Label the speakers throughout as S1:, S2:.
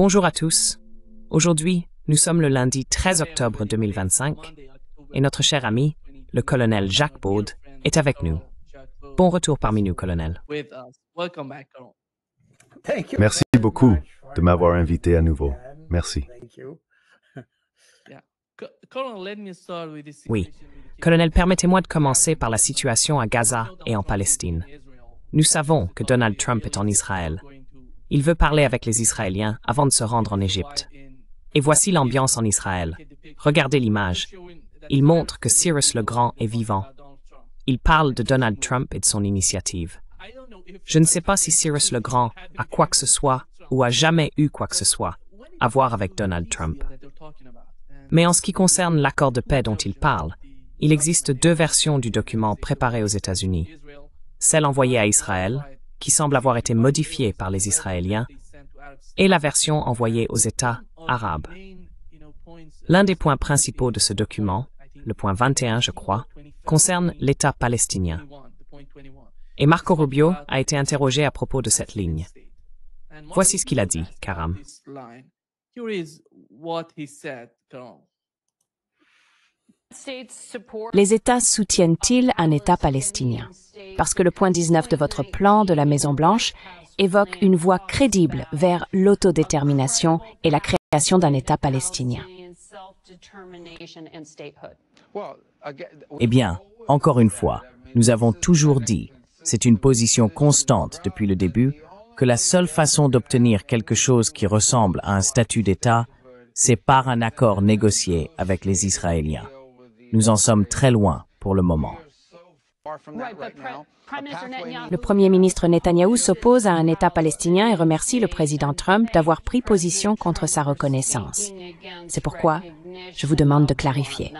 S1: Bonjour à tous. Aujourd'hui, nous sommes le lundi 13 octobre 2025 et notre cher ami, le colonel Jacques Baud, est avec nous. Bon retour parmi nous, colonel.
S2: Merci beaucoup de m'avoir invité à nouveau. Merci.
S1: Oui. Colonel, permettez-moi de commencer par la situation à Gaza et en Palestine. Nous savons que Donald Trump est en Israël. Il veut parler avec les Israéliens avant de se rendre en Égypte. Et voici l'ambiance en Israël. Regardez l'image. Il montre que Cyrus le Grand est vivant. Il parle de Donald Trump et de son initiative. Je ne sais pas si Cyrus le Grand a quoi que ce soit ou a jamais eu quoi que ce soit à voir avec Donald Trump. Mais en ce qui concerne l'accord de paix dont il parle, il existe deux versions du document préparé aux États-Unis. Celle envoyée à Israël, qui semble avoir été modifiée par les Israéliens, et la version envoyée aux États arabes. L'un des points principaux de ce document, le point 21 je crois, concerne l'État palestinien. Et Marco Rubio a été interrogé à propos de cette ligne. Voici ce qu'il a dit, Karam.
S3: Les États soutiennent-ils un État palestinien? Parce que le point 19 de votre plan de la Maison-Blanche évoque une voie crédible vers l'autodétermination et la création d'un État palestinien.
S4: Eh bien, encore une fois, nous avons toujours dit, c'est une position constante depuis le début, que la seule façon d'obtenir quelque chose qui ressemble à un statut d'État, c'est par un accord négocié avec les Israéliens. Nous en sommes très loin pour le moment.
S3: Le Premier ministre Netanyahou s'oppose à un État palestinien et remercie le président Trump d'avoir pris position contre sa reconnaissance. C'est pourquoi je vous demande de clarifier.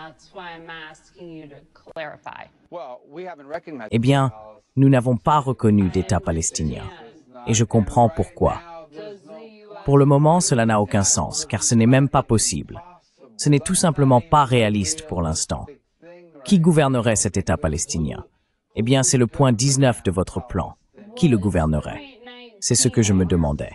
S4: Eh bien, nous n'avons pas reconnu d'État palestinien. Et je comprends pourquoi. Pour le moment, cela n'a aucun sens, car ce n'est même pas possible. Ce n'est tout simplement pas réaliste pour l'instant. Qui gouvernerait cet État palestinien? Eh bien, c'est le point 19 de votre plan. Qui le gouvernerait? C'est ce que je me demandais.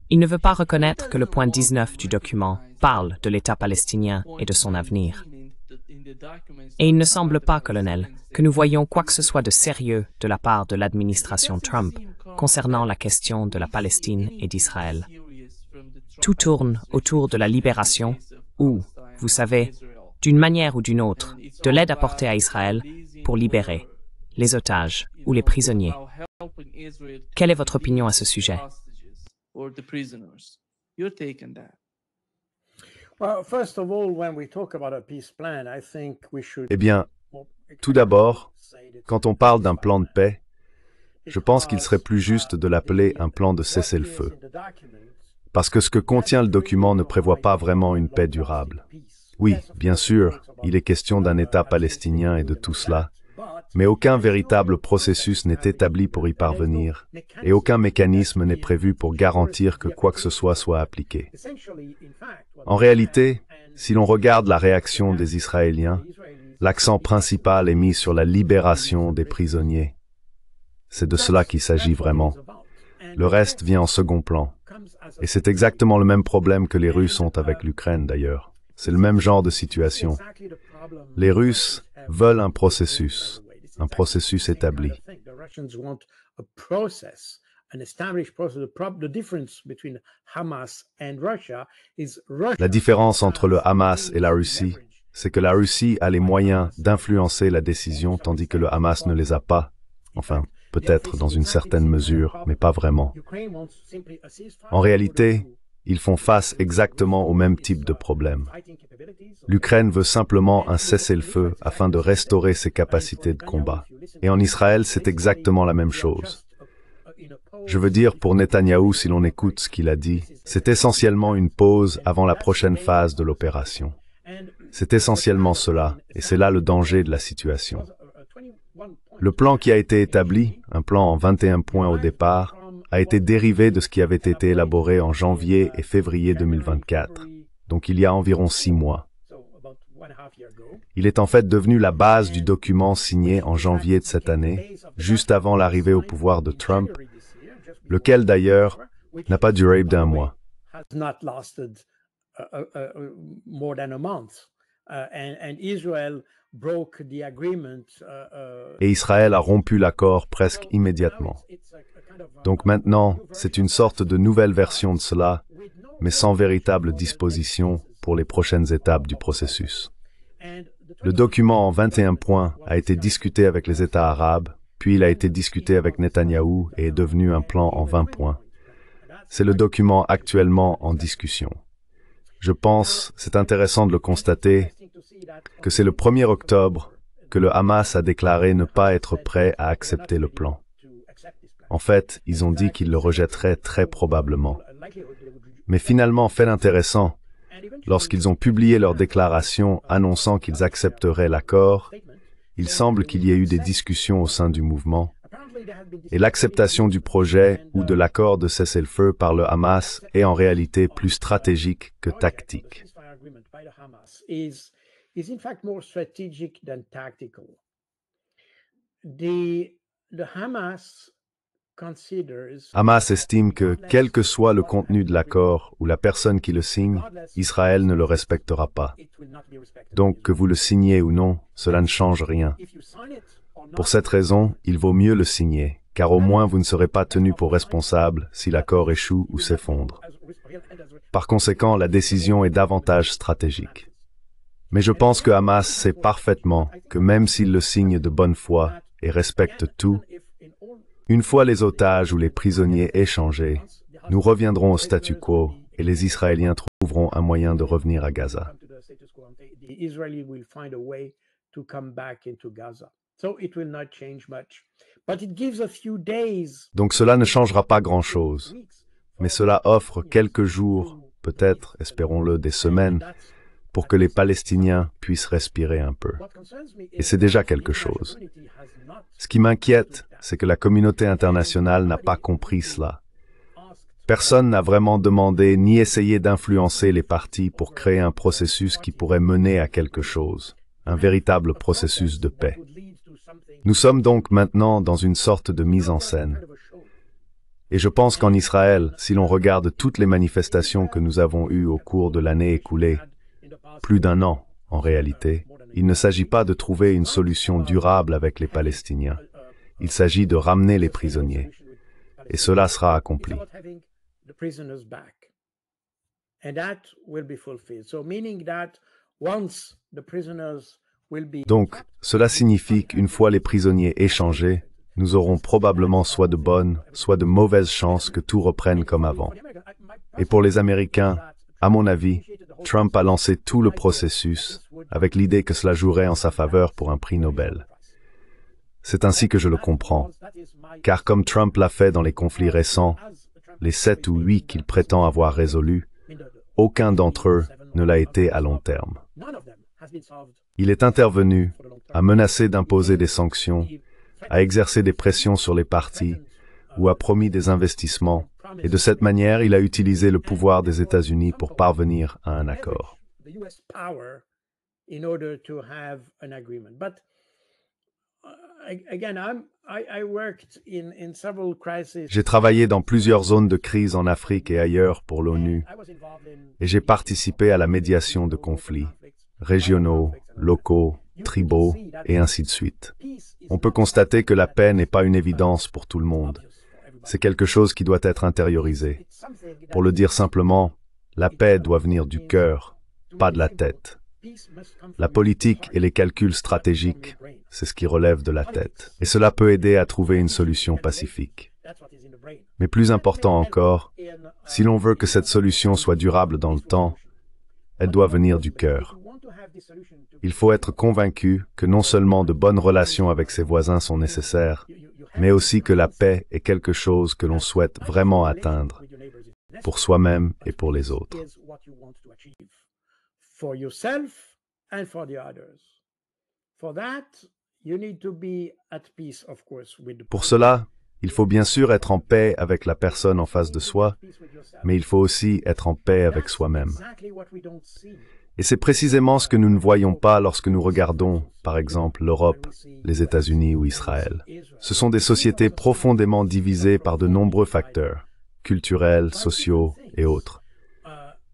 S1: Il ne veut pas reconnaître que le point 19 du document parle de l'État palestinien et de son avenir. Et il ne semble pas, colonel, que nous voyions quoi que ce soit de sérieux de la part de l'administration Trump concernant la question de la Palestine et d'Israël. Tout tourne autour de la libération ou, vous savez, d'une manière ou d'une autre, de l'aide apportée à Israël pour libérer les otages ou les prisonniers. Quelle est votre opinion à ce sujet?
S2: Eh bien, tout d'abord, quand on parle d'un plan de paix, je pense qu'il serait plus juste de l'appeler un plan de cessez-le-feu. Parce que ce que contient le document ne prévoit pas vraiment une paix durable. Oui, bien sûr, il est question d'un État palestinien et de tout cela, mais aucun véritable processus n'est établi pour y parvenir, et aucun mécanisme n'est prévu pour garantir que quoi que ce soit appliqué. En réalité, si l'on regarde la réaction des Israéliens, l'accent principal est mis sur la libération des prisonniers. C'est de cela qu'il s'agit vraiment. Le reste vient en second plan. Et c'est exactement le même problème que les Russes ont avec l'Ukraine d'ailleurs. C'est le même genre de situation. Les Russes veulent un processus établi. La différence entre le Hamas et la Russie, c'est que la Russie a les moyens d'influencer la décision, tandis que le Hamas ne les a pas. Enfin, peut-être dans une certaine mesure, mais pas vraiment. En réalité, ils font face exactement au même type de problème. L'Ukraine veut simplement un cessez-le-feu afin de restaurer ses capacités de combat. Et en Israël, c'est exactement la même chose. Je veux dire, pour Netanyahou, si l'on écoute ce qu'il a dit, c'est essentiellement une pause avant la prochaine phase de l'opération. C'est essentiellement cela, et c'est là le danger de la situation. Le plan qui a été établi, un plan en 21 points au départ, a été dérivé de ce qui avait été élaboré en janvier et février 2024, donc il y a environ 6 mois. Il est en fait devenu la base du document signé en janvier de cette année, juste avant l'arrivée au pouvoir de Trump, lequel d'ailleurs n'a pas duré d'un mois. Et Israël a rompu l'accord presque immédiatement. Donc maintenant, c'est une sorte de nouvelle version de cela, mais sans véritable disposition pour les prochaines étapes du processus. Le document en 21 points a été discuté avec les États arabes, puis il a été discuté avec Netanyahou et est devenu un plan en 20 points. C'est le document actuellement en discussion. Je pense, c'est intéressant de le constater, que c'est le 1er octobre que le Hamas a déclaré ne pas être prêt à accepter le plan. En fait, ils ont dit qu'ils le rejetteraient très probablement. Mais finalement, fait intéressant, lorsqu'ils ont publié leur déclaration annonçant qu'ils accepteraient l'accord, il semble qu'il y ait eu des discussions au sein du mouvement, et l'acceptation du projet ou de l'accord de cessez-le-feu par le Hamas est en réalité plus stratégique que tactique. Hamas estime que, quel que soit le contenu de l'accord ou la personne qui le signe, Israël ne le respectera pas. Donc, que vous le signiez ou non, cela ne change rien. Pour cette raison, il vaut mieux le signer, car au moins vous ne serez pas tenu pour responsable si l'accord échoue ou s'effondre. Par conséquent, la décision est davantage stratégique. Mais je pense que Hamas sait parfaitement que même s'il le signe de bonne foi et respecte tout, une fois les otages ou les prisonniers échangés, nous reviendrons au statu quo et les Israéliens trouveront un moyen de revenir à Gaza. Donc cela ne changera pas grand-chose, mais cela offre quelques jours, peut-être, espérons-le, des semaines, pour que les Palestiniens puissent respirer un peu. Et c'est déjà quelque chose. Ce qui m'inquiète, c'est que la communauté internationale n'a pas compris cela. Personne n'a vraiment demandé ni essayé d'influencer les parties pour créer un processus qui pourrait mener à quelque chose, un véritable processus de paix. Nous sommes donc maintenant dans une sorte de mise en scène. Et je pense qu'en Israël, si l'on regarde toutes les manifestations que nous avons eues au cours de l'année écoulée, plus d'un an en réalité, il ne s'agit pas de trouver une solution durable avec les Palestiniens. Il s'agit de ramener les prisonniers. Et cela sera accompli. Donc, cela signifie qu'une fois les prisonniers échangés, nous aurons probablement soit de bonnes, soit de mauvaises chances que tout reprenne comme avant. Et pour les Américains, à mon avis, Trump a lancé tout le processus avec l'idée que cela jouerait en sa faveur pour un prix Nobel. C'est ainsi que je le comprends, car comme Trump l'a fait dans les conflits récents, les 7 ou 8 qu'il prétend avoir résolus, aucun d'entre eux ne l'a été à long terme. Il est intervenu, a menacé d'imposer des sanctions, a exercé des pressions sur les partis, ou a promis des investissements, et de cette manière, il a utilisé le pouvoir des États-Unis pour parvenir à un accord. J'ai travaillé dans plusieurs zones de crise en Afrique et ailleurs pour l'ONU, et j'ai participé à la médiation de conflits, régionaux, locaux, tribaux, et ainsi de suite. On peut constater que la paix n'est pas une évidence pour tout le monde. C'est quelque chose qui doit être intériorisé. Pour le dire simplement, la paix doit venir du cœur, pas de la tête. La politique et les calculs stratégiques, c'est ce qui relève de la tête. Et cela peut aider à trouver une solution pacifique. Mais plus important encore, si l'on veut que cette solution soit durable dans le temps, elle doit venir du cœur. Il faut être convaincu que non seulement de bonnes relations avec ses voisins sont nécessaires, mais aussi que la paix est quelque chose que l'on souhaite vraiment atteindre, pour soi-même et pour les autres. Pour cela, il faut bien sûr être en paix avec la personne en face de soi, mais il faut aussi être en paix avec soi-même. Et c'est précisément ce que nous ne voyons pas lorsque nous regardons, par exemple, l'Europe, les États-Unis ou Israël. Ce sont des sociétés profondément divisées par de nombreux facteurs, culturels, sociaux et autres.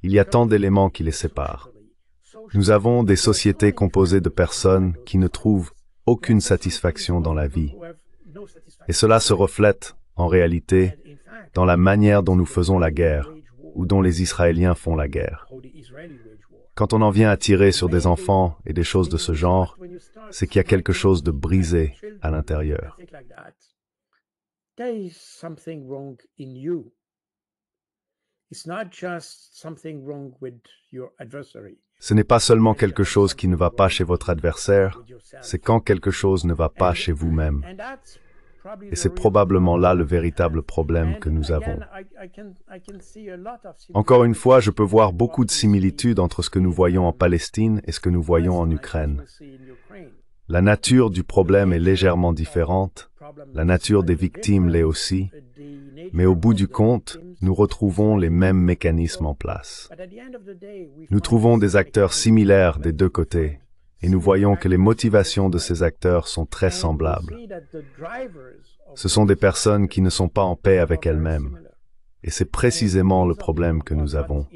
S2: Il y a tant d'éléments qui les séparent. Nous avons des sociétés composées de personnes qui ne trouvent aucune satisfaction dans la vie. Et cela se reflète, en réalité, dans la manière dont nous faisons la guerre, ou dont les Israéliens font la guerre. Quand on en vient à tirer sur des enfants et des choses de ce genre, c'est qu'il y a quelque chose de brisé à l'intérieur. Ce n'est pas seulement quelque chose qui ne va pas chez votre adversaire, c'est quand quelque chose ne va pas chez vous-même. Et c'est probablement là le véritable problème que nous avons. Encore une fois, je peux voir beaucoup de similitudes entre ce que nous voyons en Palestine et ce que nous voyons en Ukraine. La nature du problème est légèrement différente, la nature des victimes l'est aussi, mais au bout du compte, nous retrouvons les mêmes mécanismes en place. Nous trouvons des acteurs similaires des deux côtés, et nous voyons que les motivations de ces acteurs sont très semblables. Ce sont des personnes qui ne sont pas en paix avec elles-mêmes. Et c'est précisément le problème que nous avons.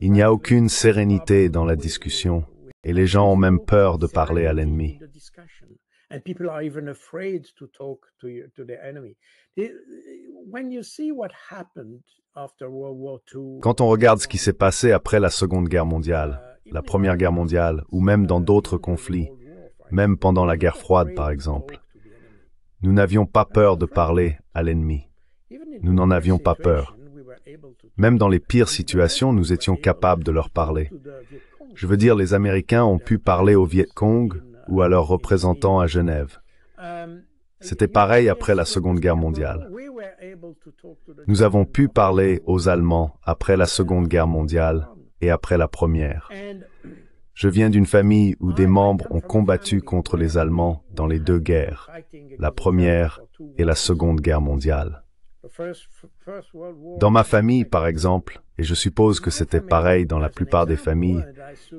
S2: Il n'y a aucune sérénité dans la discussion, et les gens ont même peur de parler à l'ennemi. Quand on regarde ce qui s'est passé après la Seconde Guerre mondiale, la Première Guerre mondiale, ou même dans d'autres conflits, même pendant la guerre froide par exemple, nous n'avions pas peur de parler à l'ennemi. Nous n'en avions pas peur. Même dans les pires situations, nous étions capables de leur parler. Je veux dire, les Américains ont pu parler au Viet Cong ou à leurs représentants à Genève. C'était pareil après la Seconde Guerre mondiale. Nous avons pu parler aux Allemands après la Seconde Guerre mondiale et après la Première. Je viens d'une famille où des membres ont combattu contre les Allemands dans les deux guerres, la Première et la Seconde Guerre mondiale. Dans ma famille, par exemple, et je suppose que c'était pareil dans la plupart des familles,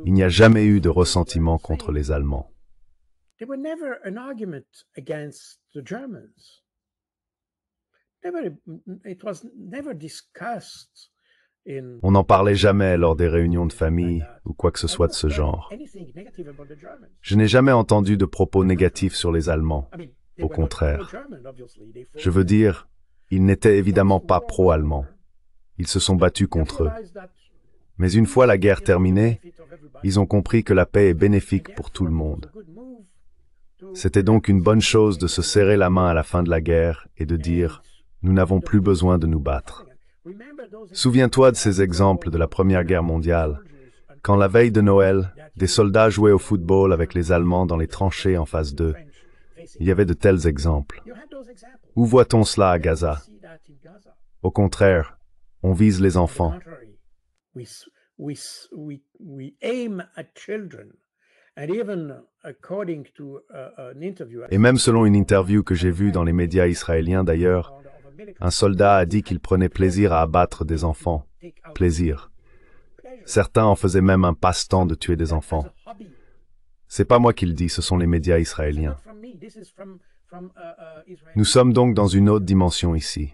S2: il n'y a jamais eu de ressentiment contre les Allemands. On n'en parlait jamais lors des réunions de famille ou quoi que ce soit de ce genre. Je n'ai jamais entendu de propos négatifs sur les Allemands. Au contraire. Je veux dire, ils n'étaient évidemment pas pro-allemands. Ils se sont battus contre eux. Mais une fois la guerre terminée, ils ont compris que la paix est bénéfique pour tout le monde. C'était donc une bonne chose de se serrer la main à la fin de la guerre et de dire « Nous n'avons plus besoin de nous battre ». Souviens-toi de ces exemples de la Première Guerre mondiale, quand la veille de Noël, des soldats jouaient au football avec les Allemands dans les tranchées en face d'eux. Il y avait de tels exemples. Où voit-on cela à Gaza? Au contraire, on vise les enfants. Et même selon une interview que j'ai vue dans les médias israéliens d'ailleurs, un soldat a dit qu'il prenait plaisir à abattre des enfants. Plaisir. Certains en faisaient même un passe-temps de tuer des enfants. C'est pas moi qui le dis, ce sont les médias israéliens. Nous sommes donc dans une autre dimension ici,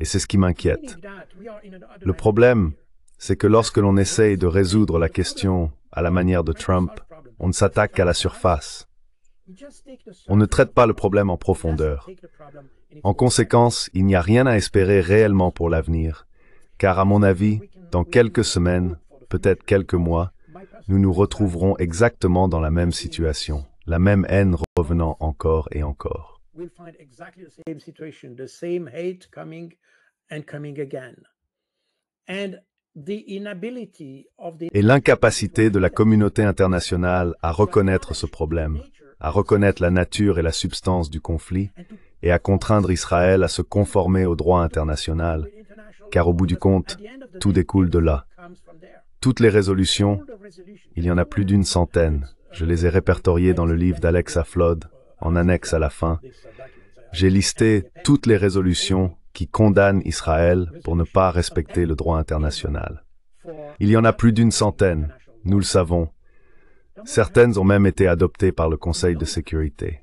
S2: et c'est ce qui m'inquiète. Le problème, c'est que lorsque l'on essaye de résoudre la question à la manière de Trump, on ne s'attaque qu'à la surface. On ne traite pas le problème en profondeur. En conséquence, il n'y a rien à espérer réellement pour l'avenir, car à mon avis, dans quelques semaines, peut-être quelques mois, nous nous retrouverons exactement dans la même situation, la même haine revenant encore et encore. Et l'incapacité de la communauté internationale à reconnaître ce problème, à reconnaître la nature et la substance du conflit, et à contraindre Israël à se conformer au droit international, car au bout du compte, tout découle de là. Toutes les résolutions, il y en a plus d'une centaine, je les ai répertoriées dans le livre d'Alex Aflod, en annexe à la fin. J'ai listé toutes les résolutions qui condamnent Israël pour ne pas respecter le droit international. Il y en a plus d'une centaine, nous le savons. Certaines ont même été adoptées par le Conseil de sécurité.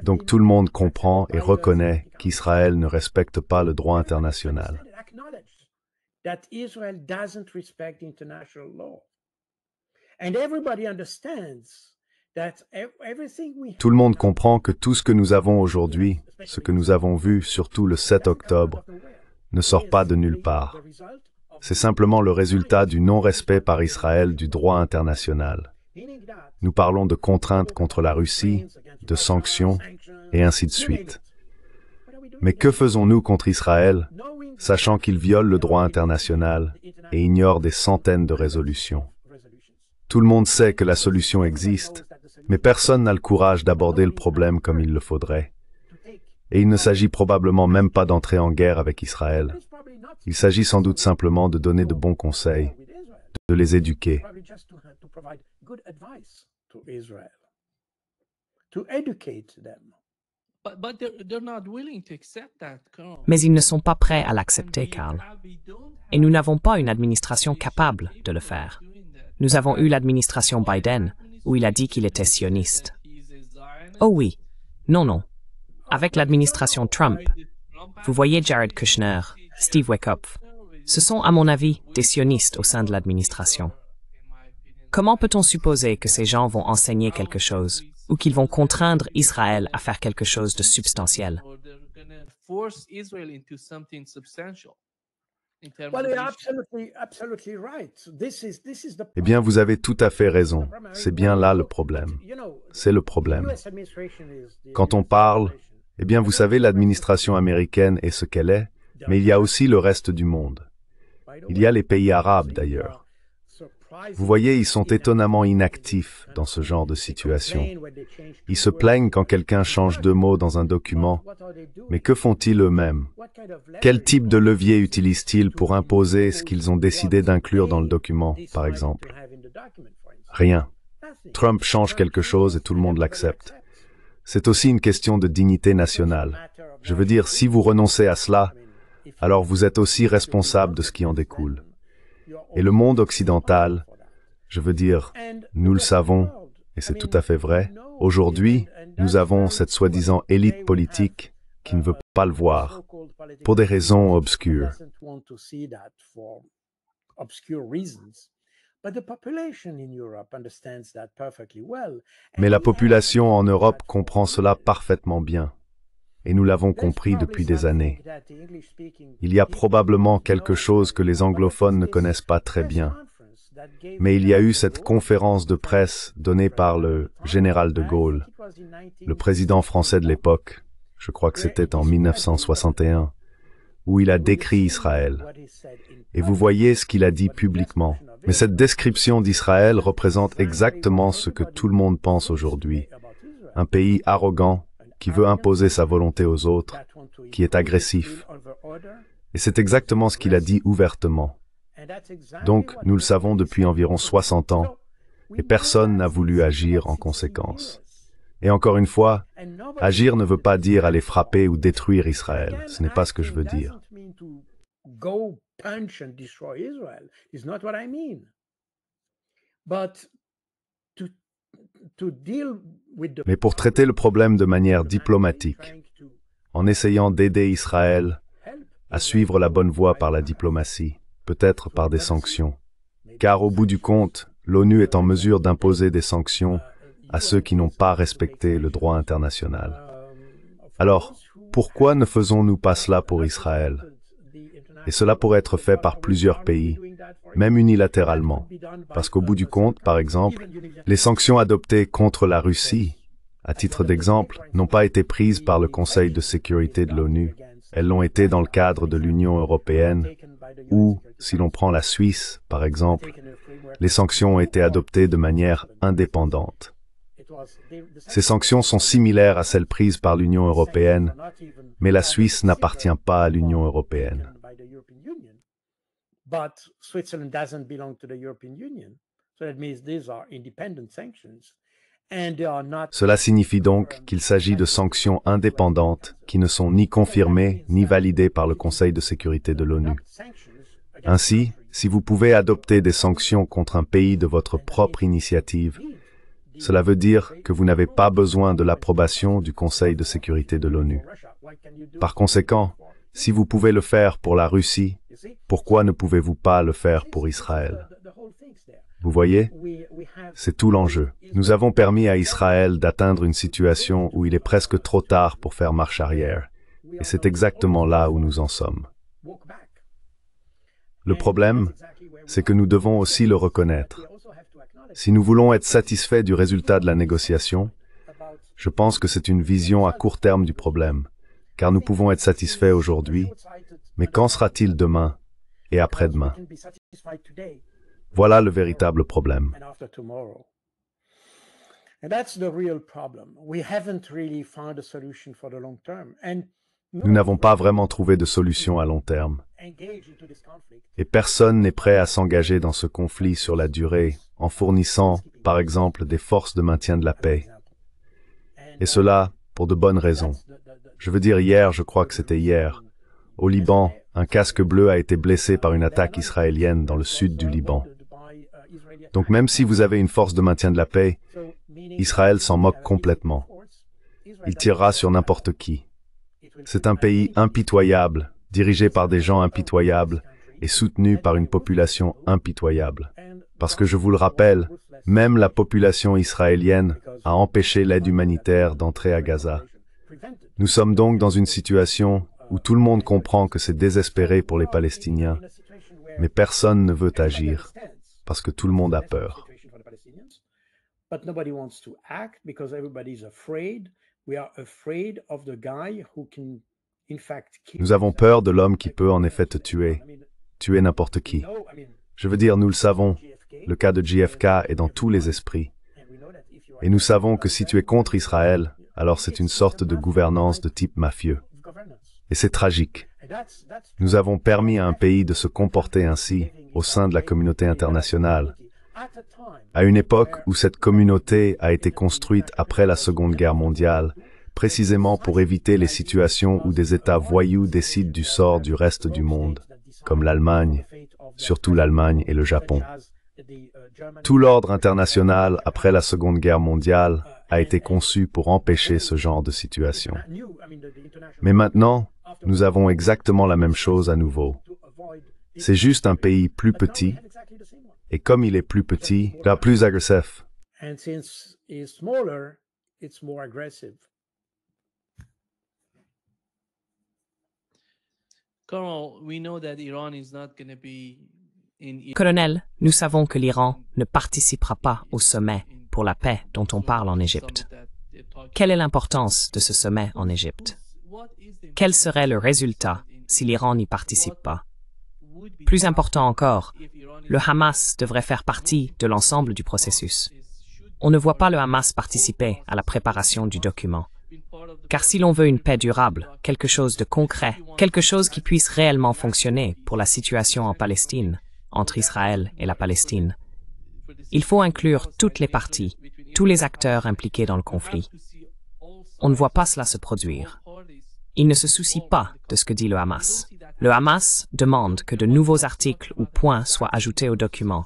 S2: Donc tout le monde comprend et reconnaît qu'Israël ne respecte pas le droit international. Tout le monde comprend que tout ce que nous avons aujourd'hui, ce que nous avons vu, surtout le 7 octobre, ne sort pas de nulle part. C'est simplement le résultat du non-respect par Israël du droit international. Nous parlons de contraintes contre la Russie, de sanctions, et ainsi de suite. Mais que faisons-nous contre Israël, sachant qu'il viole le droit international et ignore des centaines de résolutions? Tout le monde sait que la solution existe, mais personne n'a le courage d'aborder le problème comme il le faudrait. Et il ne s'agit probablement même pas d'entrer en guerre avec Israël. Il s'agit sans doute simplement de donner de bons conseils, de les éduquer.
S1: Mais ils ne sont pas prêts à l'accepter, Karl. Et nous n'avons pas une administration capable de le faire. Nous avons eu l'administration Biden, où il a dit qu'il était sioniste. Oh oui, non. Avec l'administration Trump, vous voyez Jared Kushner, Steve Wekopf, ce sont, à mon avis, des sionistes au sein de l'administration. Comment peut-on supposer que ces gens vont enseigner quelque chose, ou qu'ils vont contraindre Israël à faire quelque chose de substantiel?
S2: Eh bien, vous avez tout à fait raison. C'est bien là le problème. C'est le problème. Quand on parle, eh bien, vous savez, l'administration américaine est ce qu'elle est, mais il y a aussi le reste du monde. Il y a les pays arabes, d'ailleurs. Vous voyez, ils sont étonnamment inactifs dans ce genre de situation. Ils se plaignent quand quelqu'un change de mot dans un document, mais que font-ils eux-mêmes? Quel type de levier utilisent-ils pour imposer ce qu'ils ont décidé d'inclure dans le document, par exemple? Rien. Trump change quelque chose et tout le monde l'accepte. C'est aussi une question de dignité nationale. Je veux dire, si vous renoncez à cela, alors vous êtes aussi responsable de ce qui en découle. Et le monde occidental, je veux dire, nous le savons, et c'est tout à fait vrai, aujourd'hui, nous avons cette soi-disant élite politique qui ne veut pas le voir, pour des raisons obscures. Mais la population en Europe comprend cela parfaitement bien, et nous l'avons compris depuis des années. Il y a probablement quelque chose que les anglophones ne connaissent pas très bien, mais il y a eu cette conférence de presse donnée par le général de Gaulle, le président français de l'époque, je crois que c'était en 1961, où il a décrit Israël. Et vous voyez ce qu'il a dit publiquement. Mais cette description d'Israël représente exactement ce que tout le monde pense aujourd'hui. Un pays arrogant, qui veut imposer sa volonté aux autres, qui est agressif. Et c'est exactement ce qu'il a dit ouvertement. Donc, nous le savons depuis environ 60 ans, et personne n'a voulu agir en conséquence. Et encore une fois, agir ne veut pas dire aller frapper ou détruire Israël. Ce n'est pas ce que je veux dire. Mais pour traiter le problème de manière diplomatique, en essayant d'aider Israël à suivre la bonne voie par la diplomatie, peut-être par des sanctions, car au bout du compte, l'ONU est en mesure d'imposer des sanctions à ceux qui n'ont pas respecté le droit international. Alors, pourquoi ne faisons-nous pas cela pour Israël? Et cela pourrait être fait par plusieurs pays, même unilatéralement, parce qu'au bout du compte, par exemple, les sanctions adoptées contre la Russie, à titre d'exemple, n'ont pas été prises par le Conseil de sécurité de l'ONU. Elles l'ont été dans le cadre de l'Union européenne, ou, si l'on prend la Suisse, par exemple, les sanctions ont été adoptées de manière indépendante. Ces sanctions sont similaires à celles prises par l'Union européenne, mais la Suisse n'appartient pas à l'Union européenne. Cela signifie donc qu'il s'agit de sanctions indépendantes qui ne sont ni confirmées ni validées par le Conseil de sécurité de l'ONU. Ainsi, Si vous pouvez adopter des sanctions contre un pays de votre propre initiative, cela veut dire que vous n'avez pas besoin de l'approbation du Conseil de sécurité de l'ONU. Par conséquent, si vous pouvez le faire pour la Russie, pourquoi ne pouvez-vous pas le faire pour Israël? Vous voyez? C'est tout l'enjeu. Nous avons permis à Israël d'atteindre une situation où il est presque trop tard pour faire marche arrière. Et c'est exactement là où nous en sommes. Le problème, c'est que nous devons aussi le reconnaître. Si nous voulons être satisfaits du résultat de la négociation, je pense que c'est une vision à court terme du problème, car nous pouvons être satisfaits aujourd'hui, mais qu'en sera-t-il demain et après-demain? Voilà le véritable problème. Nous n'avons pas vraiment trouvé de solution à long terme. Et personne n'est prêt à s'engager dans ce conflit sur la durée en fournissant, par exemple, des forces de maintien de la paix. Et cela, pour de bonnes raisons. Je veux dire hier, je crois que c'était hier, au Liban, un casque bleu a été blessé par une attaque israélienne dans le sud du Liban. Donc même si vous avez une force de maintien de la paix, Israël s'en moque complètement. Il tirera sur n'importe qui. C'est un pays impitoyable, dirigé par des gens impitoyables et soutenu par une population impitoyable. Parce que je vous le rappelle, même la population israélienne a empêché l'aide humanitaire d'entrer à Gaza. Nous sommes donc dans une situation où tout le monde comprend que c'est désespéré pour les Palestiniens, mais personne ne veut agir, parce que tout le monde a peur. Nous avons peur de l'homme qui peut en effet te tuer n'importe qui. Je veux dire, nous le savons, le cas de JFK est dans tous les esprits. Et nous savons que si tu es contre Israël, alors c'est une sorte de gouvernance de type mafieux. Et c'est tragique. Nous avons permis à un pays de se comporter ainsi au sein de la communauté internationale, à une époque où cette communauté a été construite après la Seconde Guerre mondiale, précisément pour éviter les situations où des États voyous décident du sort du reste du monde, comme l'Allemagne, surtout l'Allemagne et le Japon. Tout l'ordre international après la Seconde Guerre mondiale a été conçu pour empêcher ce genre de situation. Mais maintenant, nous avons exactement la même chose à nouveau. C'est juste un pays plus petit, et comme il est plus petit, il est plus agressif.
S1: Colonel, nous savons que l'Iran ne participera pas au sommet pour la paix dont on parle en Égypte. Quelle est l'importance de ce sommet en Égypte? Quel serait le résultat si l'Iran n'y participe pas? Plus important encore, le Hamas devrait faire partie de l'ensemble du processus. On ne voit pas le Hamas participer à la préparation du document. Car si l'on veut une paix durable, quelque chose de concret, quelque chose qui puisse réellement fonctionner pour la situation en Palestine, entre Israël et la Palestine, il faut inclure toutes les parties, tous les acteurs impliqués dans le conflit. On ne voit pas cela se produire. Il ne se soucie pas de ce que dit le Hamas. Le Hamas demande que de nouveaux articles ou points soient ajoutés au document,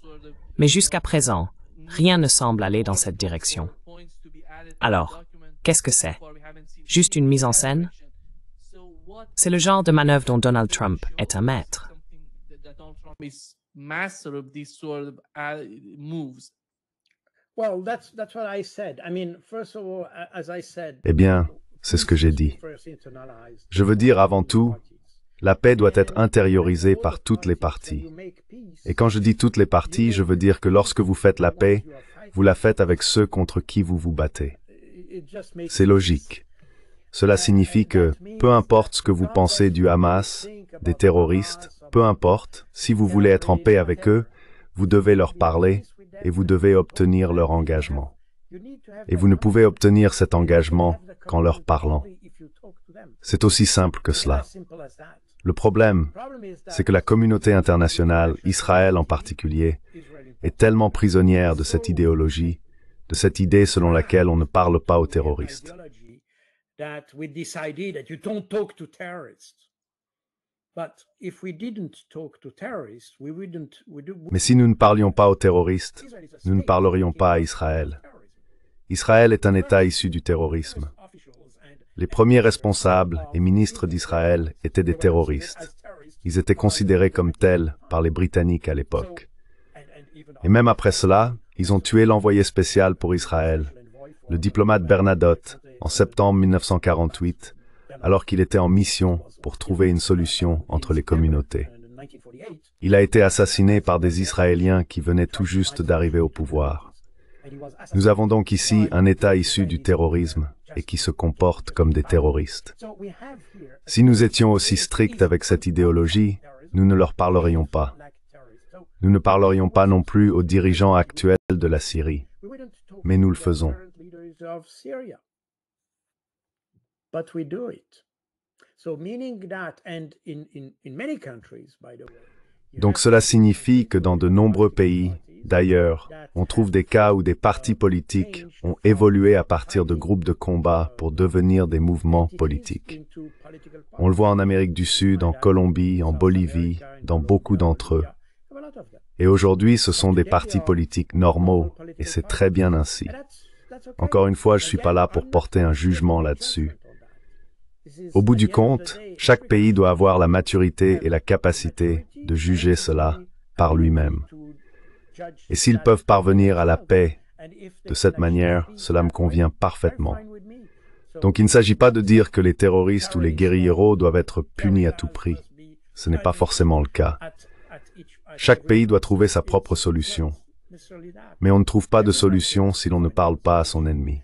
S1: mais jusqu'à présent, rien ne semble aller dans cette direction. Alors, qu'est-ce que c'est? Juste une mise en scène? C'est le genre de manœuvre dont Donald Trump est un maître.
S2: Eh bien, c'est ce que j'ai dit. Je veux dire avant tout, la paix doit être intériorisée par toutes les parties. Et quand je dis toutes les parties, je veux dire que lorsque vous faites la paix, vous la faites avec ceux contre qui vous vous battez. C'est logique. Cela signifie que, peu importe ce que vous pensez du Hamas, des terroristes, peu importe, si vous voulez être en paix avec eux, vous devez leur parler et vous devez obtenir leur engagement. Et vous ne pouvez obtenir cet engagement qu'en leur parlant. C'est aussi simple que cela. Le problème, c'est que la communauté internationale, Israël en particulier, est tellement prisonnière de cette idéologie, de cette idée selon laquelle on ne parle pas aux terroristes. Mais si nous ne parlions pas aux terroristes, nous ne parlerions pas à Israël. Israël est un État issu du terrorisme. Les premiers responsables et ministres d'Israël étaient des terroristes. Ils étaient considérés comme tels par les Britanniques à l'époque. Et même après cela, ils ont tué l'envoyé spécial pour Israël, le diplomate Bernadotte, en septembre 1948, alors qu'il était en mission pour trouver une solution entre les communautés. Il a été assassiné par des Israéliens qui venaient tout juste d'arriver au pouvoir. Nous avons donc ici un État issu du terrorisme et qui se comporte comme des terroristes. Si nous étions aussi stricts avec cette idéologie, nous ne leur parlerions pas. Nous ne parlerions pas non plus aux dirigeants actuels de la Syrie, mais nous le faisons. Donc cela signifie que dans de nombreux pays, d'ailleurs, on trouve des cas où des partis politiques ont évolué à partir de groupes de combat pour devenir des mouvements politiques. On le voit en Amérique du Sud, en Colombie, en Bolivie, dans beaucoup d'entre eux. Et aujourd'hui, ce sont des partis politiques normaux, et c'est très bien ainsi. Encore une fois, je ne suis pas là pour porter un jugement là-dessus. Au bout du compte, chaque pays doit avoir la maturité et la capacité de juger cela par lui-même. Et s'ils peuvent parvenir à la paix de cette manière, cela me convient parfaitement. Donc il ne s'agit pas de dire que les terroristes ou les guérilleros doivent être punis à tout prix. Ce n'est pas forcément le cas. Chaque pays doit trouver sa propre solution. Mais on ne trouve pas de solution si l'on ne parle pas à son ennemi.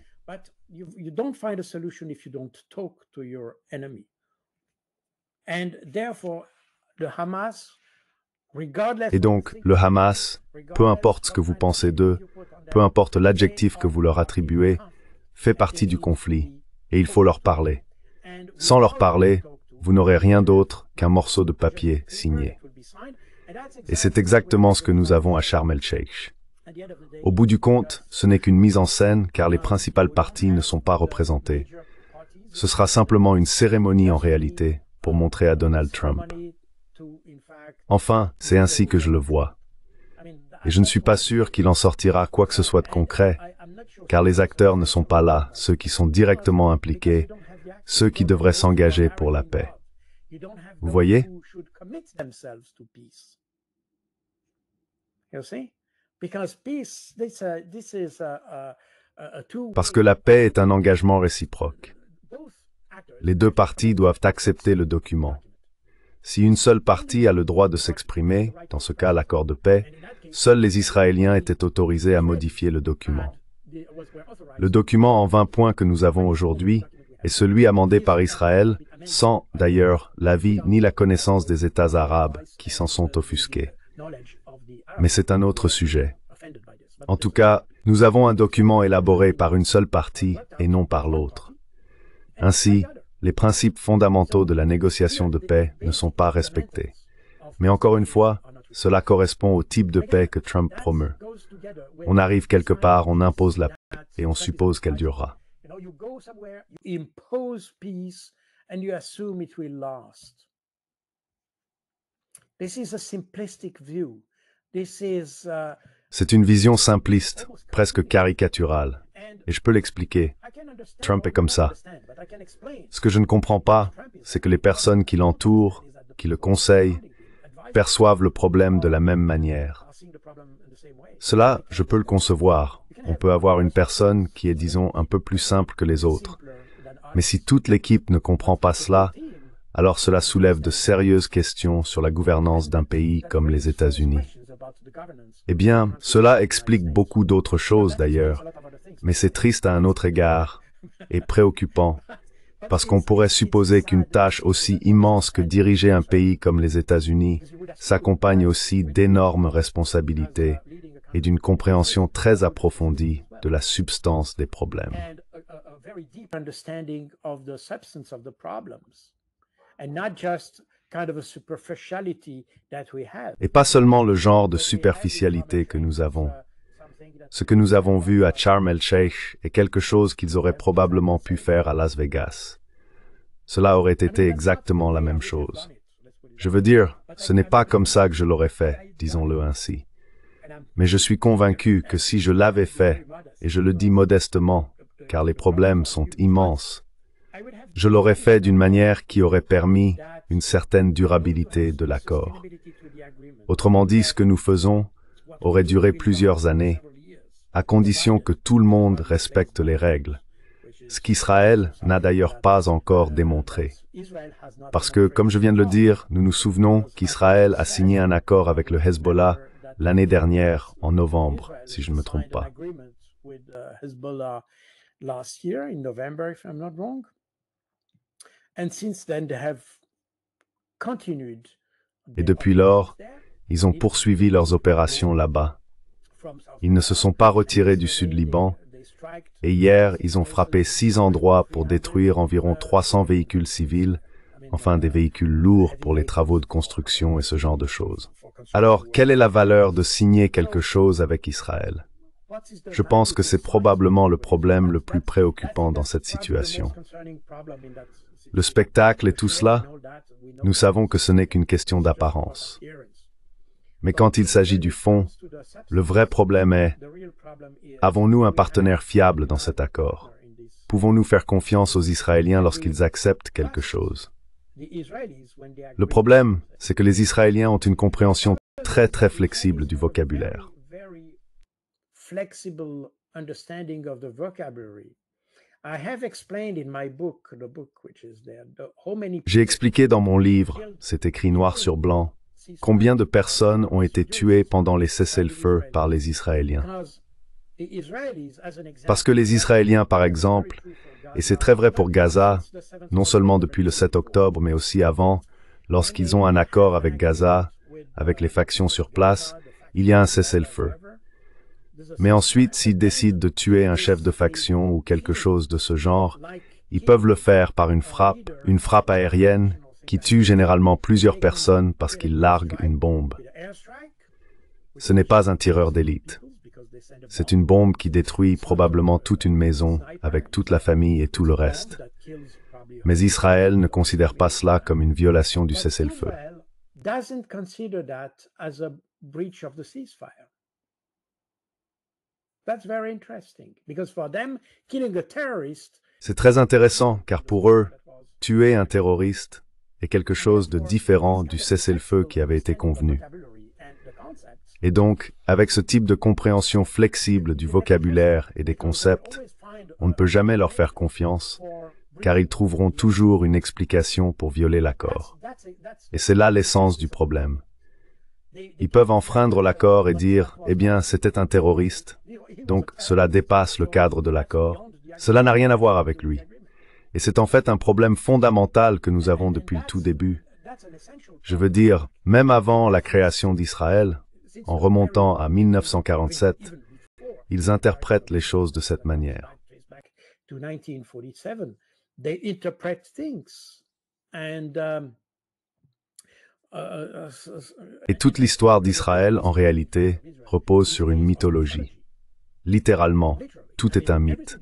S2: Et donc, le Hamas, peu importe ce que vous pensez d'eux, peu importe l'adjectif que vous leur attribuez, fait partie du conflit, et il faut leur parler. Sans leur parler, vous n'aurez rien d'autre qu'un morceau de papier signé. Et c'est exactement ce que nous avons à Sharm el-Sheikh. Au bout du compte, ce n'est qu'une mise en scène car les principales parties ne sont pas représentées. Ce sera simplement une cérémonie en réalité pour montrer à Donald Trump. Enfin, c'est ainsi que je le vois. Et je ne suis pas sûr qu'il en sortira quoi que ce soit de concret, car les acteurs ne sont pas là, ceux qui sont directement impliqués, ceux qui devraient s'engager pour la paix. Vous voyez? Parce que la paix est un engagement réciproque. Les deux parties doivent accepter le document. Si une seule partie a le droit de s'exprimer, dans ce cas l'accord de paix, seuls les Israéliens étaient autorisés à modifier le document. Le document en 20 points que nous avons aujourd'hui est celui amendé par Israël, sans, d'ailleurs, l'avis ni la connaissance des États arabes qui s'en sont offusqués. Mais c'est un autre sujet. En tout cas, nous avons un document élaboré par une seule partie et non par l'autre. Ainsi, les principes fondamentaux de la négociation de paix ne sont pas respectés. Mais encore une fois, cela correspond au type de paix que Trump promeut. On arrive quelque part, on impose la paix et on suppose qu'elle durera. C'est une vision simpliste, presque caricaturale. Et je peux l'expliquer. Trump est comme ça. Ce que je ne comprends pas, c'est que les personnes qui l'entourent, qui le conseillent, perçoivent le problème de la même manière. Cela, je peux le concevoir. On peut avoir une personne qui est, disons, un peu plus simple que les autres. Mais si toute l'équipe ne comprend pas cela, alors cela soulève de sérieuses questions sur la gouvernance d'un pays comme les États-Unis. Eh bien, cela explique beaucoup d'autres choses d'ailleurs, mais c'est triste à un autre égard et préoccupant, parce qu'on pourrait supposer qu'une tâche aussi immense que diriger un pays comme les États-Unis s'accompagne aussi d'énormes responsabilités et d'une compréhension très approfondie de la substance des problèmes. Et pas seulement le genre de superficialité que nous avons. Ce que nous avons vu à Sharm el-Sheikh est quelque chose qu'ils auraient probablement pu faire à Las Vegas. Cela aurait été exactement la même chose. Je veux dire, ce n'est pas comme ça que je l'aurais fait, disons-le ainsi. Mais je suis convaincu que si je l'avais fait, et je le dis modestement, car les problèmes sont immenses, je l'aurais fait d'une manière qui aurait permis une certaine durabilité de l'accord. Autrement dit, ce que nous faisons aurait duré plusieurs années, à condition que tout le monde respecte les règles, ce qu'Israël n'a d'ailleurs pas encore démontré. Parce que, comme je viens de le dire, nous nous souvenons qu'Israël a signé un accord avec le Hezbollah l'année dernière, en novembre, si je ne me trompe pas. Et depuis lors, ils ont poursuivi leurs opérations là-bas. Ils ne se sont pas retirés du sud Liban, et hier, ils ont frappé 6 endroits pour détruire environ 300 véhicules civils, enfin des véhicules lourds pour les travaux de construction et ce genre de choses. Alors, quelle est la valeur de signer quelque chose avec Israël? Je pense que c'est probablement le problème le plus préoccupant dans cette situation. Le spectacle et tout cela, nous savons que ce n'est qu'une question d'apparence. Mais quand il s'agit du fond, le vrai problème est, avons-nous un partenaire fiable dans cet accord? Pouvons-nous faire confiance aux Israéliens lorsqu'ils acceptent quelque chose? Le problème, c'est que les Israéliens ont une compréhension très flexible du vocabulaire. J'ai expliqué dans mon livre, c'est écrit noir sur blanc, combien de personnes ont été tuées pendant les cessez-le-feu par les Israéliens. Parce que les Israéliens, par exemple, et c'est très vrai pour Gaza, non seulement depuis le 7 octobre, mais aussi avant, lorsqu'ils ont un accord avec Gaza, avec les factions sur place, il y a un cessez-le-feu. Mais ensuite, s'ils décident de tuer un chef de faction ou quelque chose de ce genre, ils peuvent le faire par une frappe aérienne, qui tue généralement plusieurs personnes parce qu'ils larguent une bombe. Ce n'est pas un tireur d'élite. C'est une bombe qui détruit probablement toute une maison, avec toute la famille et tout le reste. Mais Israël ne considère pas cela comme une violation du cessez-le-feu. C'est très intéressant, car pour eux, tuer un terroriste est quelque chose de différent du cessez-le-feu qui avait été convenu. Et donc, avec ce type de compréhension flexible du vocabulaire et des concepts, on ne peut jamais leur faire confiance, car ils trouveront toujours une explication pour violer l'accord. Et c'est là l'essence du problème. Ils peuvent enfreindre l'accord et dire « Eh bien, c'était un terroriste, donc cela dépasse le cadre de l'accord. Cela n'a rien à voir avec lui. » Et c'est en fait un problème fondamental que nous avons depuis le tout début. Je veux dire, même avant la création d'Israël, en remontant à 1947, ils interprètent les choses de cette manière. Et toute l'histoire d'Israël, en réalité, repose sur une mythologie. Littéralement, tout est un mythe.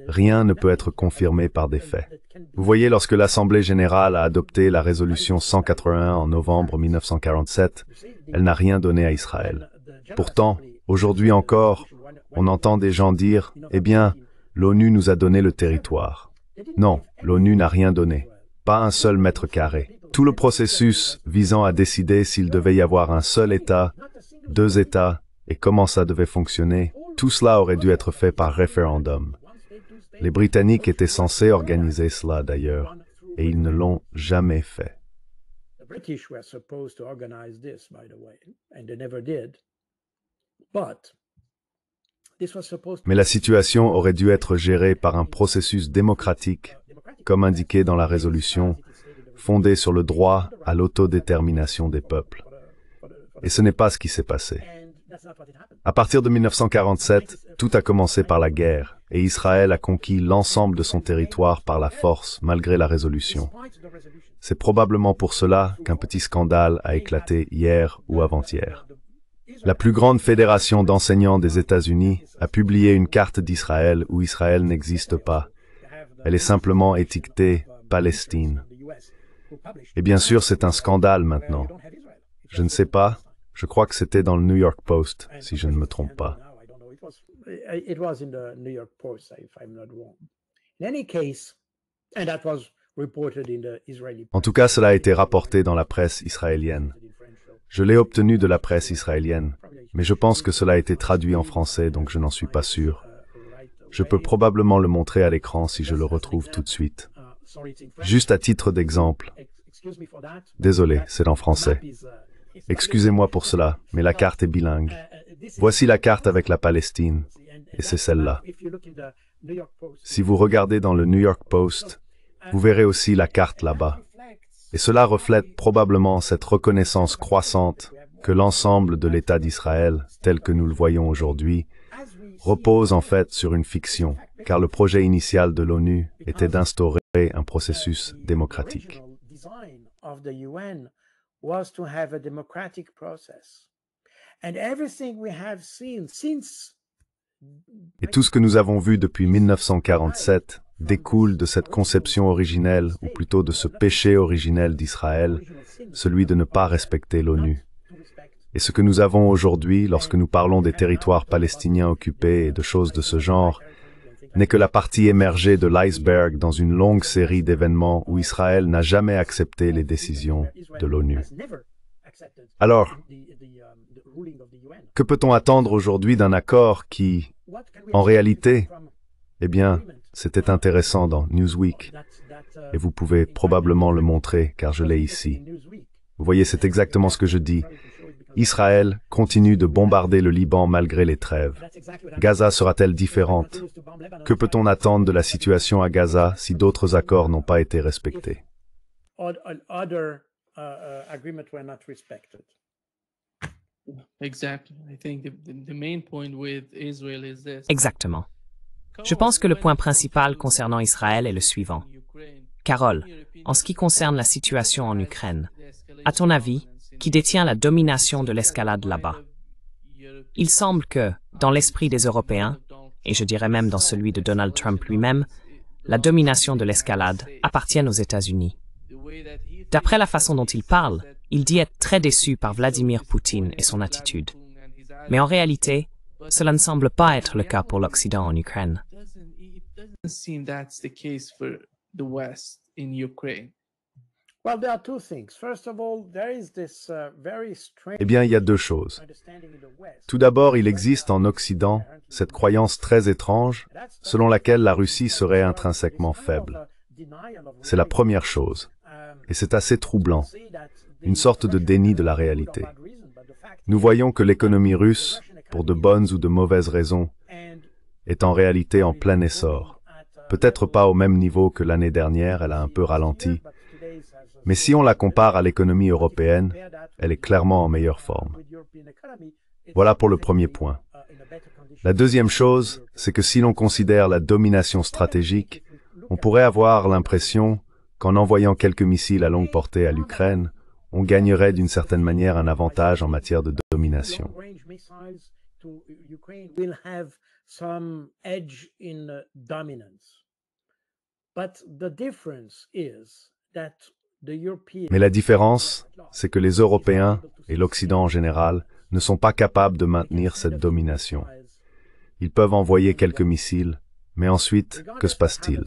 S2: Rien ne peut être confirmé par des faits. Vous voyez, lorsque l'Assemblée générale a adopté la résolution 181 en novembre 1947, elle n'a rien donné à Israël. Pourtant, aujourd'hui encore, on entend des gens dire « Eh bien, l'ONU nous a donné le territoire ». Non, l'ONU n'a rien donné. Pas un seul mètre carré. Tout le processus visant à décider s'il devait y avoir un seul État, 2 États, et comment ça devait fonctionner, tout cela aurait dû être fait par référendum. Les Britanniques étaient censés organiser cela d'ailleurs, et ils ne l'ont jamais fait. Mais la situation aurait dû être gérée par un processus démocratique, comme indiqué dans la résolution, fondé sur le droit à l'autodétermination des peuples. Et ce n'est pas ce qui s'est passé. À partir de 1947, tout a commencé par la guerre, et Israël a conquis l'ensemble de son territoire par la force, malgré la résolution. C'est probablement pour cela qu'un petit scandale a éclaté hier ou avant-hier. La plus grande fédération d'enseignants des États-Unis a publié une carte d'Israël où Israël n'existe pas. Elle est simplement étiquetée « Palestine ». Et bien sûr, c'est un scandale maintenant. Je ne sais pas, je crois que c'était dans le New York Post, si je ne me trompe pas.
S5: It was in the New York Post, if I'm not wrong. In any case, and that was reported in the Israeli.
S2: En tout cas, cela a été rapporté dans la presse israélienne. Je l'ai obtenu de la presse israélienne, mais je pense que cela a été traduit en français, donc je n'en suis pas sûr. Je peux probablement le montrer à l'écran si je le retrouve tout de suite. Juste à titre d'exemple. Désolé, c'est en français. Excusez-moi pour cela, mais la carte est bilingue. Voici la carte avec la Palestine, et c'est celle-là. Si vous regardez dans le New York Post, vous verrez aussi la carte là-bas. Et cela reflète probablement cette reconnaissance croissante que l'ensemble de l'État d'Israël, tel que nous le voyons aujourd'hui, repose en fait sur une fiction, car le projet initial de l'ONU était d'instaurer un processus démocratique. Et tout ce que nous avons vu depuis 1947 découle de cette conception originelle, ou plutôt de ce péché originel d'Israël, celui de ne pas respecter l'ONU. Et ce que nous avons aujourd'hui, lorsque nous parlons des territoires palestiniens occupés et de choses de ce genre, n'est que la partie émergée de l'iceberg dans une longue série d'événements où Israël n'a jamais accepté les décisions de l'ONU. Alors, que peut-on attendre aujourd'hui d'un accord qui, en réalité, eh bien, c'était intéressant dans Newsweek, et vous pouvez probablement le montrer car je l'ai ici. Vous voyez, c'est exactement ce que je dis. Israël continue de bombarder le Liban malgré les trêves. Gaza sera-t-elle différente? Que peut-on attendre de la situation à Gaza si d'autres accords n'ont pas été respectés?
S1: Exactement. Je pense que le point principal concernant Israël est le suivant. Carole, en ce qui concerne la situation en Ukraine, à ton avis, qui détient la domination de l'escalade là-bas? Il semble que, dans l'esprit des Européens, et je dirais même dans celui de Donald Trump lui-même, la domination de l'escalade appartienne aux États-Unis. D'après la façon dont il parle, il dit être très déçu par Vladimir Poutine et son attitude. Mais en réalité, cela ne semble pas être le cas pour l'Occident en Ukraine.
S2: Eh bien, il y a deux choses. Tout d'abord, il existe en Occident cette croyance très étrange selon laquelle la Russie serait intrinsèquement faible. C'est la première chose. Et c'est assez troublant. Une sorte de déni de la réalité. Nous voyons que l'économie russe, pour de bonnes ou de mauvaises raisons, est en réalité en plein essor. Peut-être pas au même niveau que l'année dernière, elle a un peu ralenti. Mais si on la compare à l'économie européenne, elle est clairement en meilleure forme. Voilà pour le premier point. La deuxième chose, c'est que si l'on considère la domination stratégique, on pourrait avoir l'impression qu'en envoyant quelques missiles à longue portée à l'Ukraine, on gagnerait d'une certaine manière un avantage en matière de domination. Mais la différence, c'est que les Européens et l'Occident en général ne sont pas capables de maintenir cette domination. Ils peuvent envoyer quelques missiles, mais ensuite, que se passe-t-il?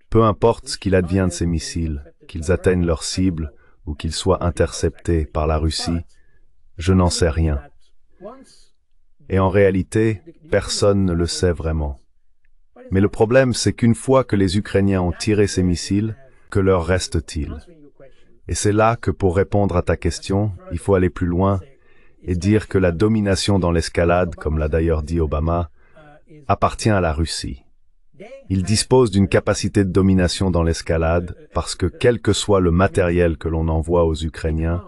S2: Peu importe ce qu'il advient de ces missiles, qu'ils atteignent leur cible ou qu'ils soient interceptés par la Russie, je n'en sais rien. Et en réalité, personne ne le sait vraiment. Mais le problème, c'est qu'une fois que les Ukrainiens ont tiré ces missiles, que leur reste-t-il? Et c'est là que pour répondre à ta question, il faut aller plus loin et dire que la domination dans l'escalade, comme l'a d'ailleurs dit Obama, appartient à la Russie. Ils disposent d'une capacité de domination dans l'escalade parce que quel que soit le matériel que l'on envoie aux Ukrainiens,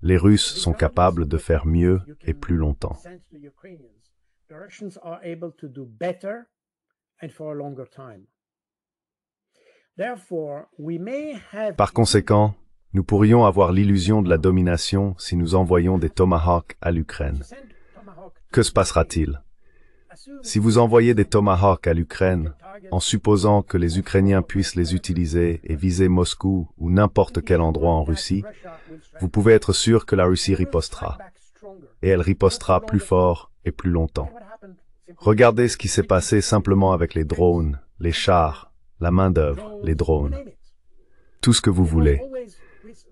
S2: les Russes sont capables de faire mieux et plus longtemps. Par conséquent, nous pourrions avoir l'illusion de la domination si nous envoyons des Tomahawks à l'Ukraine. Que se passera-t-il? Si vous envoyez des Tomahawks à l'Ukraine, en supposant que les Ukrainiens puissent les utiliser et viser Moscou ou n'importe quel endroit en Russie, vous pouvez être sûr que la Russie ripostera. Et elle ripostera plus fort et plus longtemps. Regardez ce qui s'est passé simplement avec les drones, les chars, la main-d'œuvre, les drones. Tout ce que vous voulez.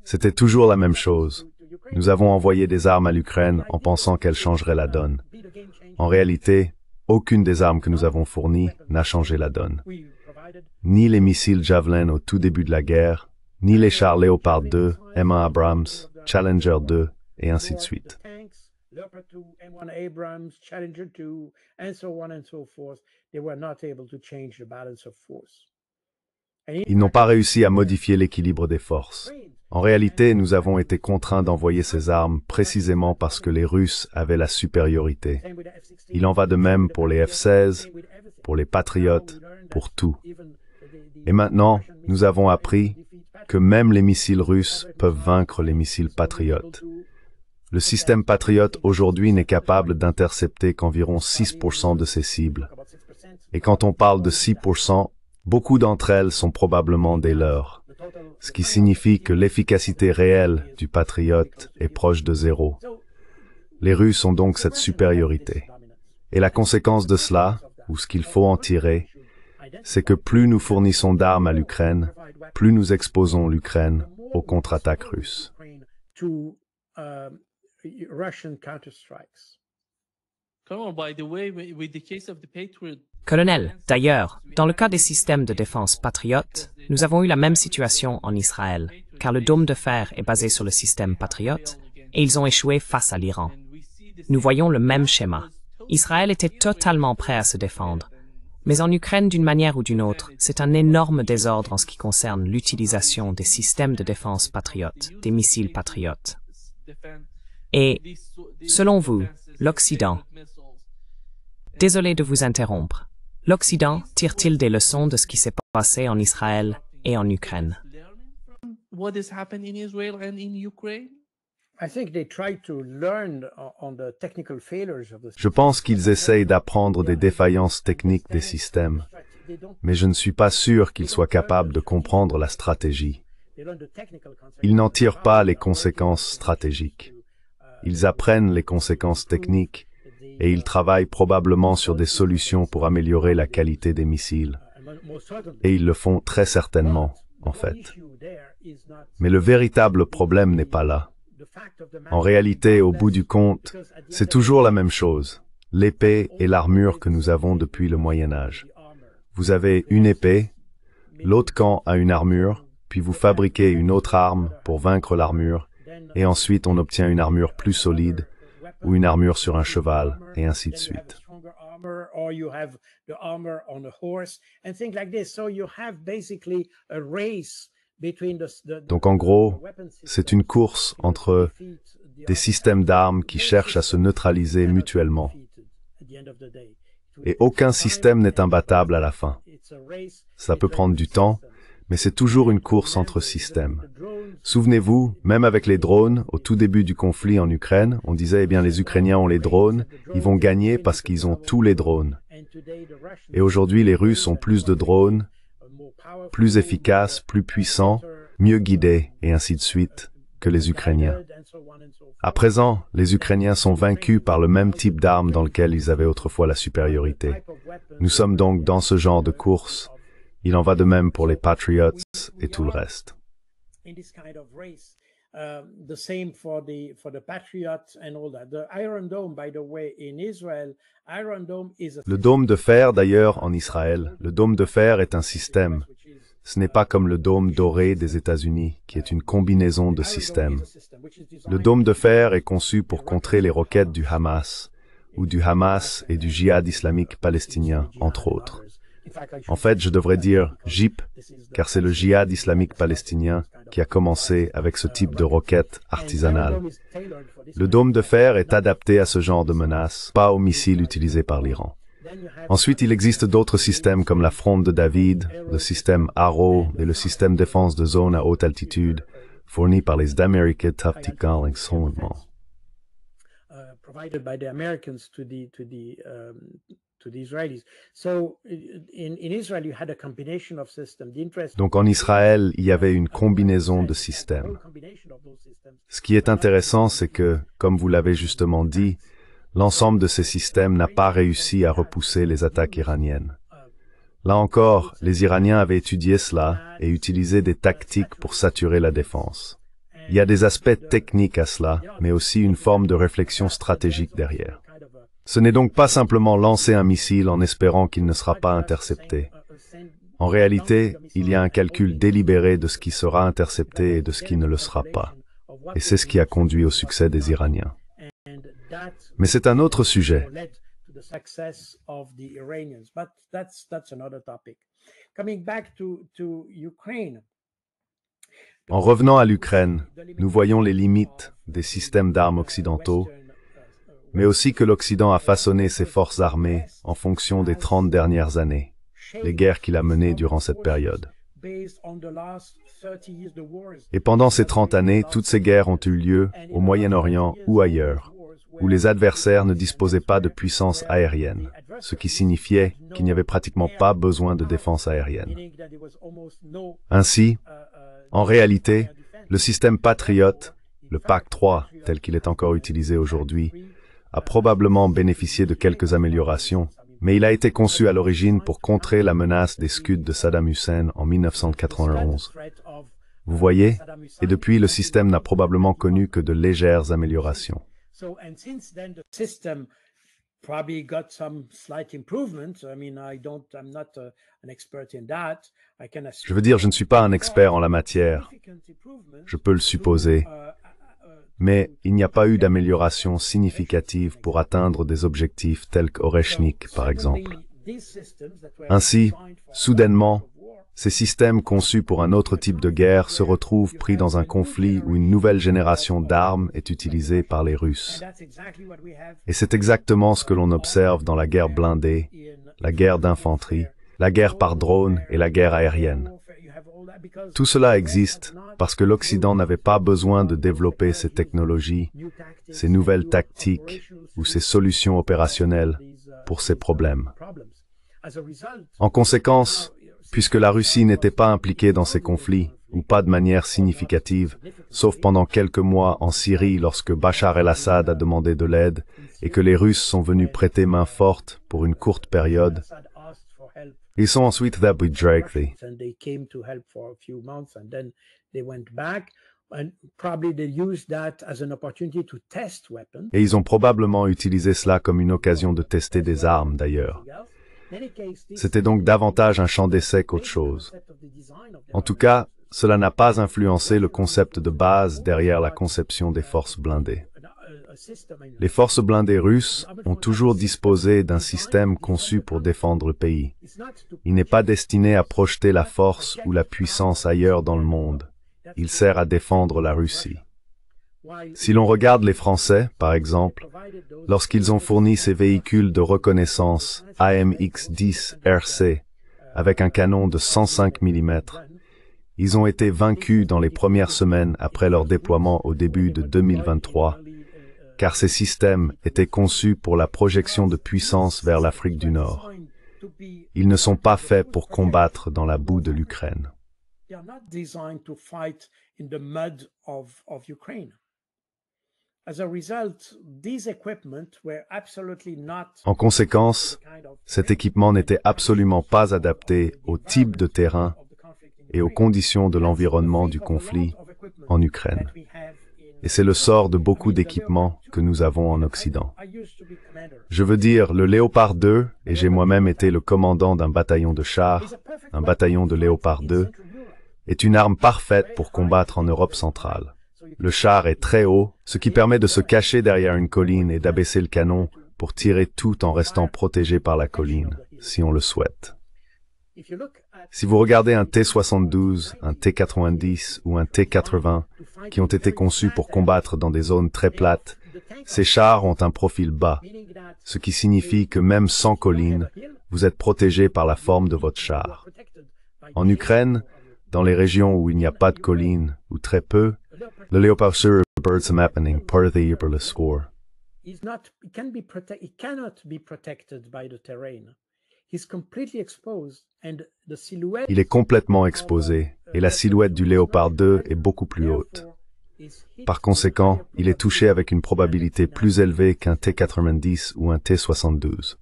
S2: C'était toujours la même chose. Nous avons envoyé des armes à l'Ukraine en pensant qu'elles changeraient la donne. En réalité, aucune des armes que nous avons fournies n'a changé la donne. Ni les missiles Javelin au tout début de la guerre, ni les chars Léopard 2, M1 Abrams, Challenger 2, et ainsi de suite.
S5: Leopard 2, M1 Abrams, Challenger 2, and so on and so forth, they were not able to change the balance of force.
S2: Ils n'ont pas réussi à modifier l'équilibre des forces. En réalité, nous avons été contraints d'envoyer ces armes précisément parce que les Russes avaient la supériorité. Il en va de même pour les F-16, pour les Patriotes, pour tout. Et maintenant, nous avons appris que même les missiles russes peuvent vaincre les missiles Patriotes. Le système Patriot aujourd'hui n'est capable d'intercepter qu'environ 6% de ses cibles. Et quand on parle de 6%, beaucoup d'entre elles sont probablement des leurs, ce qui signifie que l'efficacité réelle du Patriot est proche de zéro. Les Russes ont donc cette supériorité. Et la conséquence de cela, ou ce qu'il faut en tirer, c'est que plus nous fournissons d'armes à l'Ukraine, plus nous exposons l'Ukraine aux contre-attaques russes.
S5: Russian counterstrikes.
S1: Colonel, d'ailleurs, dans le cas des systèmes de défense Patriot, nous avons eu la même situation en Israël, car le dôme de fer est basé sur le système Patriot, et ils ont échoué face à l'Iran. Nous voyons le même schéma. Israël était totalement prêt à se défendre. Mais en Ukraine, d'une manière ou d'une autre, c'est un énorme désordre en ce qui concerne l'utilisation des systèmes de défense Patriot, des missiles Patriot. Et, selon vous, l'Occident, désolé de vous interrompre, l'Occident tire-t-il des leçons de ce qui s'est passé en Israël et en Ukraine?
S2: Je pense qu'ils essayent d'apprendre des défaillances techniques des systèmes, mais je ne suis pas sûr qu'ils soient capables de comprendre la stratégie. Ils n'en tirent pas les conséquences stratégiques. Ils apprennent les conséquences techniques et ils travaillent probablement sur des solutions pour améliorer la qualité des missiles. Et ils le font très certainement, en fait. Mais le véritable problème n'est pas là. En réalité, au bout du compte, c'est toujours la même chose. L'épée et l'armure que nous avons depuis le Moyen Âge. Vous avez une épée, l'autre camp a une armure, puis vous fabriquez une autre arme pour vaincre l'armure, et ensuite on obtient une armure plus solide, ou une armure sur un cheval, et ainsi de suite. Donc en gros, c'est une course entre des systèmes d'armes qui cherchent à se neutraliser mutuellement. Et aucun système n'est imbattable à la fin. Ça peut prendre du temps, mais c'est toujours une course entre systèmes. Souvenez-vous, même avec les drones, au tout début du conflit en Ukraine, on disait, eh bien, les Ukrainiens ont les drones, ils vont gagner parce qu'ils ont tous les drones. Et aujourd'hui, les Russes ont plus de drones, plus efficaces, plus puissants, mieux guidés, et ainsi de suite, que les Ukrainiens. À présent, les Ukrainiens sont vaincus par le même type d'armes dans lequel ils avaient autrefois la supériorité. Nous sommes donc dans ce genre de course. Il en va de même pour les Patriots et tout le reste. Le dôme de fer, d'ailleurs, en Israël, le dôme de fer est un système. Ce n'est pas comme le dôme doré des États-Unis, qui est une combinaison de systèmes. Le dôme de fer est conçu pour contrer les roquettes du Hamas, ou du Hamas et du djihad islamique palestinien, entre autres. En fait, je devrais dire JIP, car c'est le djihad islamique palestinien qui a commencé avec ce type de roquette artisanale. Le dôme de fer est adapté à ce genre de menace, pas aux missiles utilisés par l'Iran. Ensuite, il existe d'autres systèmes comme la fronde de David, le système Arrow et le système défense de zone à haute altitude, fournis par les Américains Tactical Instrument. Donc en Israël, il y avait une combinaison de systèmes. Ce qui est intéressant, c'est que, comme vous l'avez justement dit, l'ensemble de ces systèmes n'a pas réussi à repousser les attaques iraniennes. Là encore, les Iraniens avaient étudié cela et utilisé des tactiques pour saturer la défense. Il y a des aspects techniques à cela, mais aussi une forme de réflexion stratégique derrière. Ce n'est donc pas simplement lancer un missile en espérant qu'il ne sera pas intercepté. En réalité, il y a un calcul délibéré de ce qui sera intercepté et de ce qui ne le sera pas. Et c'est ce qui a conduit au succès des Iraniens. Mais c'est un autre sujet. En revenant à l'Ukraine, nous voyons les limites des systèmes d'armes occidentaux, mais aussi que l'Occident a façonné ses forces armées en fonction des 30 dernières années, les guerres qu'il a menées durant cette période. Et pendant ces 30 années, toutes ces guerres ont eu lieu au Moyen-Orient ou ailleurs, où les adversaires ne disposaient pas de puissance aérienne, ce qui signifiait qu'il n'y avait pratiquement pas besoin de défense aérienne. Ainsi, en réalité, le système Patriot, le PAC-3, tel qu'il est encore utilisé aujourd'hui, a probablement bénéficié de quelques améliorations, mais il a été conçu à l'origine pour contrer la menace des Scuds de Saddam Hussein en 1991. Vous voyez? Et depuis, le système n'a probablement connu que de légères améliorations. Je veux dire, je ne suis pas un expert en la matière. Je peux le supposer. Mais il n'y a pas eu d'amélioration significative pour atteindre des objectifs tels qu'Oreshnik, par exemple. Ainsi, soudainement, ces systèmes conçus pour un autre type de guerre se retrouvent pris dans un conflit où une nouvelle génération d'armes est utilisée par les Russes. Et c'est exactement ce que l'on observe dans la guerre blindée, la guerre d'infanterie, la guerre par drone et la guerre aérienne. Tout cela existe parce que l'Occident n'avait pas besoin de développer ces technologies, ces nouvelles tactiques ou ces solutions opérationnelles pour ces problèmes. En conséquence, puisque la Russie n'était pas impliquée dans ces conflits, ou pas de manière significative, sauf pendant quelques mois en Syrie lorsque Bachar el-Assad a demandé de l'aide et que les Russes sont venus prêter main forte pour une courte période, ils sont ensuite withdrawn. Et ils ont probablement utilisé cela comme une occasion de tester des armes, d'ailleurs. C'était donc davantage un champ d'essai qu'autre chose. En tout cas, cela n'a pas influencé le concept de base derrière la conception des forces blindées. Les forces blindées russes ont toujours disposé d'un système conçu pour défendre le pays. Il n'est pas destiné à projeter la force ou la puissance ailleurs dans le monde. Il sert à défendre la Russie. Si l'on regarde les Français, par exemple, lorsqu'ils ont fourni ces véhicules de reconnaissance AMX-10 RC avec un canon de 105 mm, ils ont été vaincus dans les premières semaines après leur déploiement au début de 2023, car ces systèmes étaient conçus pour la projection de puissance vers l'Afrique du Nord. Ils ne sont pas faits pour combattre dans la boue de l'Ukraine. En conséquence, cet équipement n'était absolument pas adapté au type de terrain et aux conditions de l'environnement du conflit en Ukraine. Et c'est le sort de beaucoup d'équipements que nous avons en Occident. Je veux dire, le Léopard 2, et j'ai moi-même été le commandant d'un bataillon de chars, un bataillon de Léopard 2, est une arme parfaite pour combattre en Europe centrale. Le char est très haut, ce qui permet de se cacher derrière une colline et d'abaisser le canon pour tirer tout en restant protégé par la colline, si on le souhaite. Si vous regardez un T-72, un T-90 ou un T-80 qui ont été conçus pour combattre dans des zones très plates, ces chars ont un profil bas, ce qui signifie que même sans colline, vous êtes protégé par la forme de votre char. En Ukraine, dans les régions où il n'y a pas de colline, ou très peu, le Léopard sur birds happening par the score.
S5: He's not, he cannot be protected by the terrain. He's completely exposed and the silhouette
S2: Il est complètement exposé et la silhouette du Léopard 2 est beaucoup plus haute. Par conséquent, il est touché avec une probabilité plus élevée qu'un T-90 ou un T-72.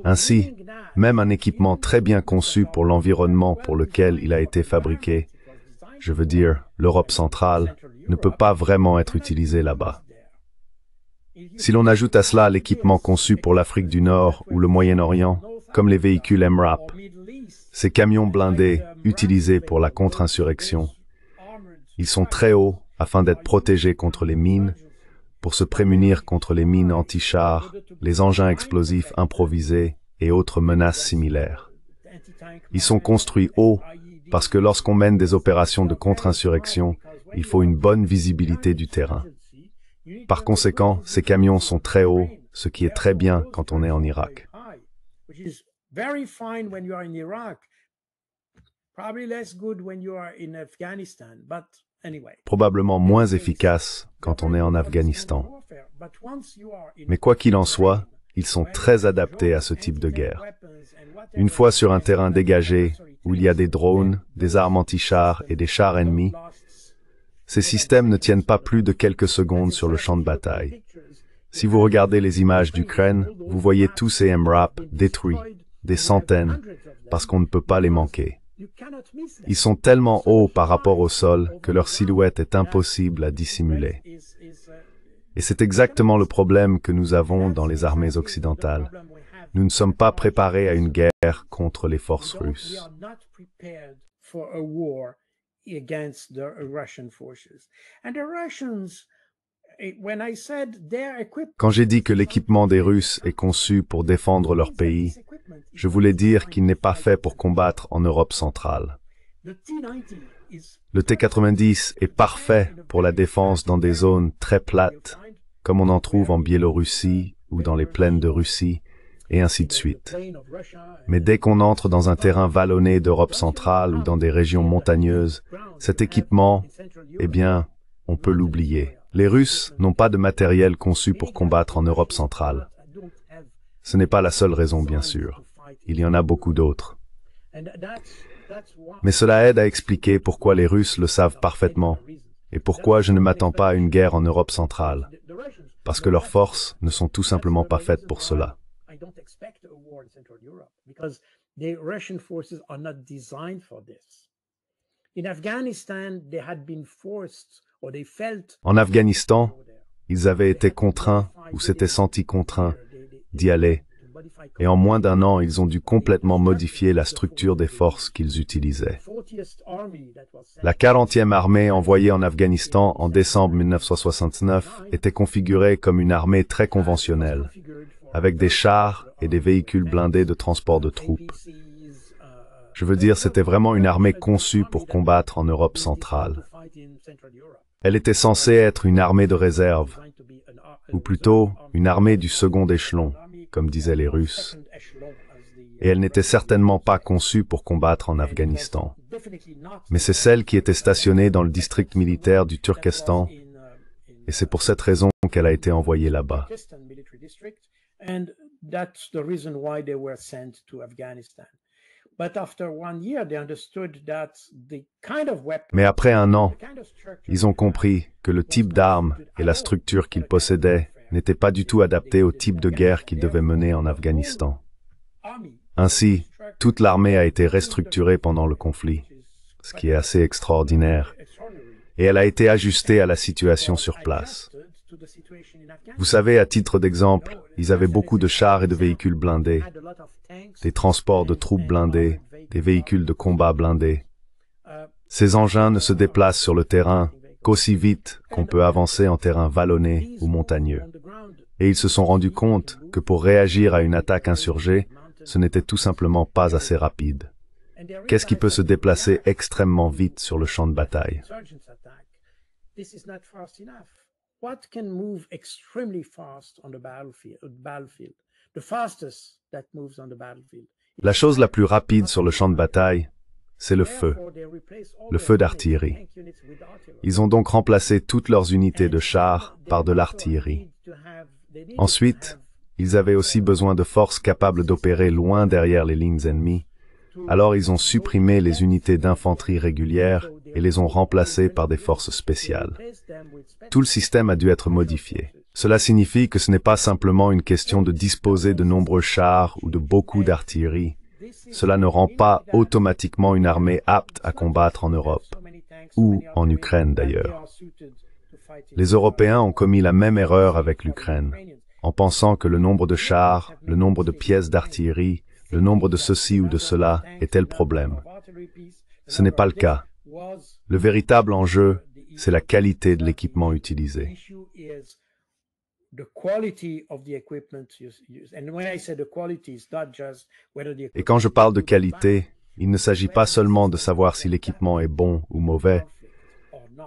S2: Ainsi, même un équipement très bien conçu pour l'environnement pour lequel il a été fabriqué, je veux dire l'Europe centrale, ne peut pas vraiment être utilisé là-bas. Si l'on ajoute à cela l'équipement conçu pour l'Afrique du Nord ou le Moyen-Orient, comme les véhicules MRAP, ces camions blindés utilisés pour la contre-insurrection, ils sont très hauts afin d'être protégés contre les mines, pour se prémunir contre les mines anti-chars, les engins explosifs improvisés et autres menaces similaires. Ils sont construits hauts parce que lorsqu'on mène des opérations de contre-insurrection, il faut une bonne visibilité du terrain. Par conséquent, ces camions sont très hauts, ce qui est très bien quand on est en Irak. Probablement moins efficace quand on est en Afghanistan. Mais quoi qu'il en soit, ils sont très adaptés à ce type de guerre. Une fois sur un terrain dégagé, où il y a des drones, des armes anti-chars et des chars ennemis, ces systèmes ne tiennent pas plus de quelques secondes sur le champ de bataille. Si vous regardez les images d'Ukraine, vous voyez tous ces MRAP détruits, des centaines, parce qu'on ne peut pas les manquer. Ils sont tellement hauts par rapport au sol que leur silhouette est impossible à dissimuler. Et c'est exactement le problème que nous avons dans les armées occidentales. Nous ne sommes pas préparés à une guerre contre les forces russes. Quand j'ai dit que l'équipement des Russes est conçu pour défendre leur pays, je voulais dire qu'il n'est pas fait pour combattre en Europe centrale. Le T-90 est parfait pour la défense dans des zones très plates, comme on en trouve en Biélorussie ou dans les plaines de Russie, et ainsi de suite. Mais dès qu'on entre dans un terrain vallonné d'Europe centrale ou dans des régions montagneuses, cet équipement, eh bien, on peut l'oublier. Les Russes n'ont pas de matériel conçu pour combattre en Europe centrale. Ce n'est pas la seule raison, bien sûr. Il y en a beaucoup d'autres. Mais cela aide à expliquer pourquoi les Russes le savent parfaitement et pourquoi je ne m'attends pas à une guerre en Europe centrale. Parce que leurs forces ne sont tout simplement pas faites pour cela. En Afghanistan, ils avaient été contraints ou s'étaient sentis contraints d'y aller, et en moins d'un an, ils ont dû complètement modifier la structure des forces qu'ils utilisaient. La 40e armée envoyée en Afghanistan en décembre 1969 était configurée comme une armée très conventionnelle, avec des chars et des véhicules blindés de transport de troupes. Je veux dire, c'était vraiment une armée conçue pour combattre en Europe centrale. Elle était censée être une armée de réserve, ou plutôt une armée du second échelon, comme disaient les Russes. Et elle n'était certainement pas conçue pour combattre en Afghanistan. Mais c'est celle qui était stationnée dans le district militaire du Turkestan, et c'est pour cette raison qu'elle a été envoyée là-bas. Mais après un an, ils ont compris que le type d'armes et la structure qu'ils possédaient n'étaient pas du tout adaptés au type de guerre qu'ils devaient mener en Afghanistan. Ainsi, toute l'armée a été restructurée pendant le conflit, ce qui est assez extraordinaire, et elle a été ajustée à la situation sur place. Vous savez, à titre d'exemple, ils avaient beaucoup de chars et de véhicules blindés, des transports de troupes blindés, des véhicules de combat blindés. Ces engins ne se déplacent sur le terrain qu'aussi vite qu'on peut avancer en terrain vallonné ou montagneux. Et ils se sont rendus compte que pour réagir à une attaque insurgée, ce n'était tout simplement pas assez rapide. Qu'est-ce qui peut se déplacer extrêmement vite sur le champ de bataille? What can move extremely fast on the battlefield? The fastest that moves on the battlefield. La chose la plus rapide sur le champ de bataille, c'est le feu d'artillerie. Ils ont donc remplacé toutes leurs unités de chars par de l'artillerie. Ensuite, ils avaient aussi besoin de forces capables d'opérer loin derrière les lignes ennemies. Alors ils ont supprimé les unités d'infanterie régulières et les ont remplacées par des forces spéciales. Tout le système a dû être modifié. Cela signifie que ce n'est pas simplement une question de disposer de nombreux chars ou de beaucoup d'artillerie. Cela ne rend pas automatiquement une armée apte à combattre en Europe, ou en Ukraine d'ailleurs. Les Européens ont commis la même erreur avec l'Ukraine, en pensant que le nombre de chars, le nombre de pièces d'artillerie, le nombre de ceci ou de cela était le problème. Ce n'est pas le cas. Le véritable enjeu, c'est la qualité de l'équipement utilisé. Et quand je parle de qualité, il ne s'agit pas seulement de savoir si l'équipement est bon ou mauvais,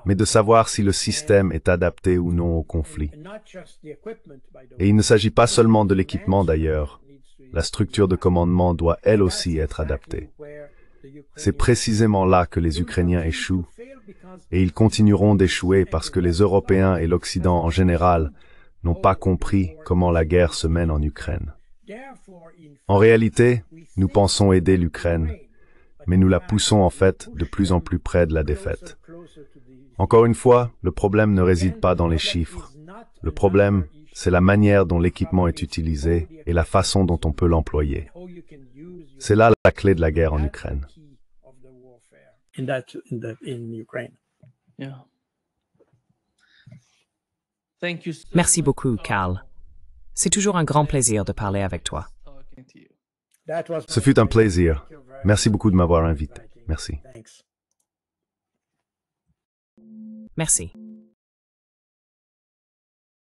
S2: mais de savoir si le système est adapté ou non au conflit. Et il ne s'agit pas seulement de l'équipement d'ailleurs. La structure de commandement doit elle aussi être adaptée. C'est précisément là que les Ukrainiens échouent, et ils continueront d'échouer parce que les Européens et l'Occident en général n'ont pas compris comment la guerre se mène en Ukraine. En réalité, nous pensons aider l'Ukraine, mais nous la poussons en fait de plus en plus près de la défaite. Encore une fois, le problème ne réside pas dans les chiffres. Le problème, c'est la manière dont l'équipement est utilisé et la façon dont on peut l'employer. C'est là la clé de la guerre en Ukraine.
S1: Merci beaucoup, Carl. C'est toujours un grand plaisir de parler avec toi.
S2: Ce fut un plaisir. Merci beaucoup de m'avoir invité. Merci.
S1: Merci.